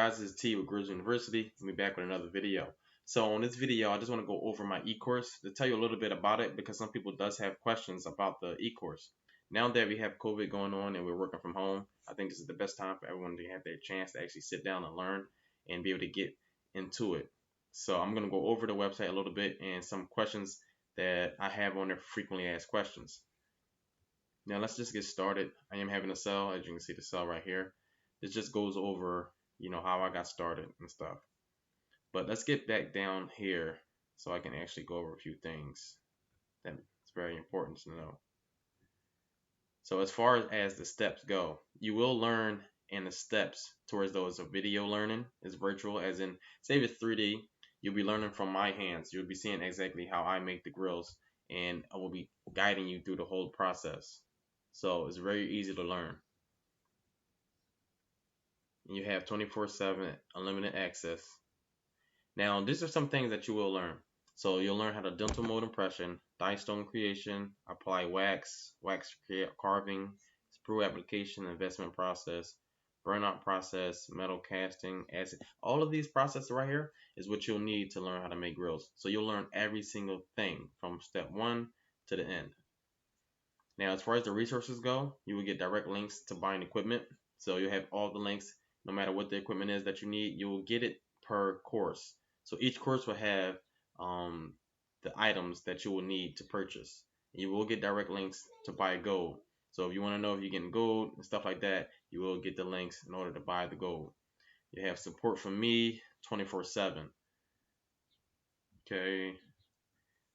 Guys, this is T with Grillzuniversity. We'll be back with another video. So on this video, I just want to go over my e-course to tell you a little bit about it because some people does have questions about the e-course. Now that we have COVID going on and we're working from home, I think this is the best time for everyone to have their chance to actually sit down and learn and be able to get into it. So I'm going to go over the website a little bit and some questions that I have on there, frequently asked questions. Now let's just get started. I am having a cell, as you can see the cell right here. This just goes over how I got started and stuff. But let's get back down here so I can actually go over a few things that's very important to know. So as far as the steps go, you will learn in the steps towards those of video learning is virtual, as in say if it's 3D, you'll be learning from my hands. You'll be seeing exactly how I make the grills and I will be guiding you through the whole process. So it's very easy to learn. You have 24/7 unlimited access. Now, these are some things that you will learn. So you'll learn how to dental mold impression, die stone creation, apply wax carving, sprue application, investment process, burnout process, metal casting, acid. All of these processes right here is what you'll need to learn how to make grills. So you'll learn every single thing from step 1 to the end. Now, as far as the resources go, you will get direct links to buying equipment. So you'll have all the links. No matter what the equipment is that you need, you will get it per course. So each course will have the items that you will need to purchase. You will get direct links to buy gold. So if you want to know if you're getting gold and stuff like that, you will get the links in order to buy the gold. You have support from me 24/7. Okay.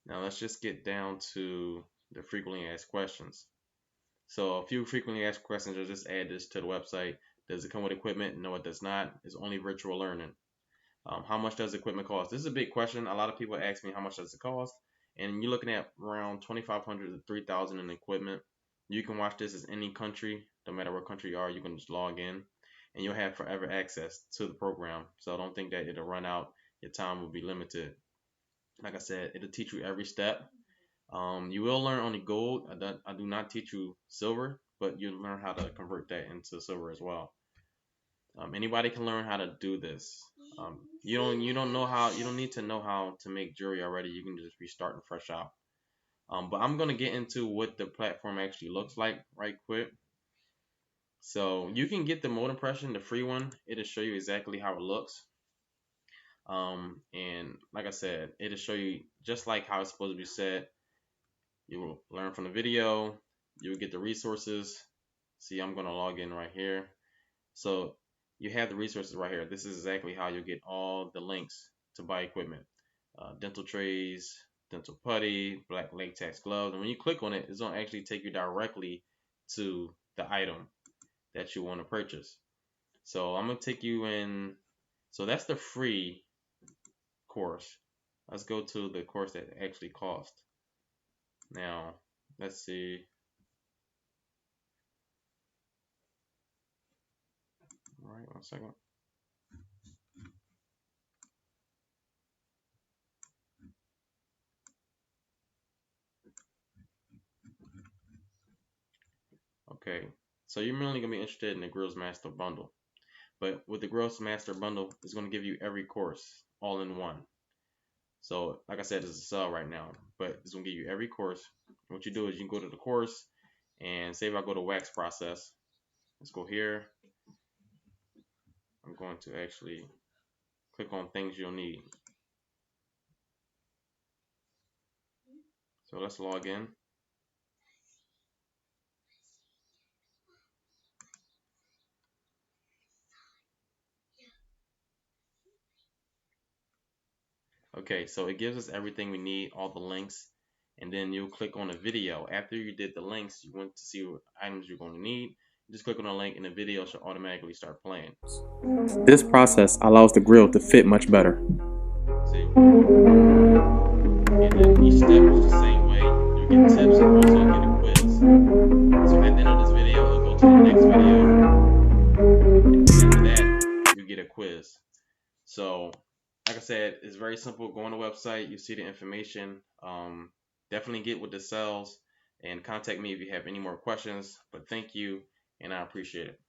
Now let's just get down to the frequently asked questions. So a few frequently asked questions, I'll just add this to the website. Does it come with equipment? No, it does not. It's only virtual learning. How much does equipment cost? This is a big question. A lot of people ask me how much does it cost, and you're looking at around $2,500 to $3,000 in equipment. You can watch this as any country, no matter what country you are. You can just log in, and you'll have forever access to the program. So don't think that it'll run out. Your time will be limited. Like I said, it'll teach you every step. You will learn only gold. I do not teach you silver, but you learn how to convert that into silver as well. Anybody can learn how to do this. You don't need to know how to make jewelry already. You can just be starting fresh out. But I'm gonna get into what the platform actually looks like right quick. So you can get the mold impression, the free one. It'll show you exactly how it looks. And like I said, it'll show you just like how it's supposed to be set. You will learn from the video. You will get the resources. See, I'm gonna log in right here. So you have the resources right here. This is exactly how you'll get all the links to buy equipment. Dental trays, dental putty, black latex gloves. And when you click on it, it's gonna actually take you directly to the item that you want to purchase. So I'm gonna take you in. So that's the free course. Let's go to the course that actually cost. Now, let's see. All right, 1 second. Okay, so you're mainly gonna be interested in the Grillz Master Bundle, but with the Grillz Master Bundle, it's gonna give you every course all in one. So, like I said, it's a sale right now, but it's gonna give you every course. What you do is you can go to the course, and say if I go to wax process, let's go here. I'm going to actually click on things you'll need. So let's log in. Okay, so it gives us everything we need, all the links, and then you'll click on a video. After you did the links, you want to see what items you're going to need. Just click on a link and the video should automatically start playing. This process allows the grill to fit much better. See? And then each step is the same way. You get tips and also get a quiz. So at the end of this video, it'll go to the next video. And after that, you get a quiz. So like I said, it's very simple. Go on the website, you see the information. Definitely get with the sales and contact me if you have any more questions. But thank you, and I appreciate it.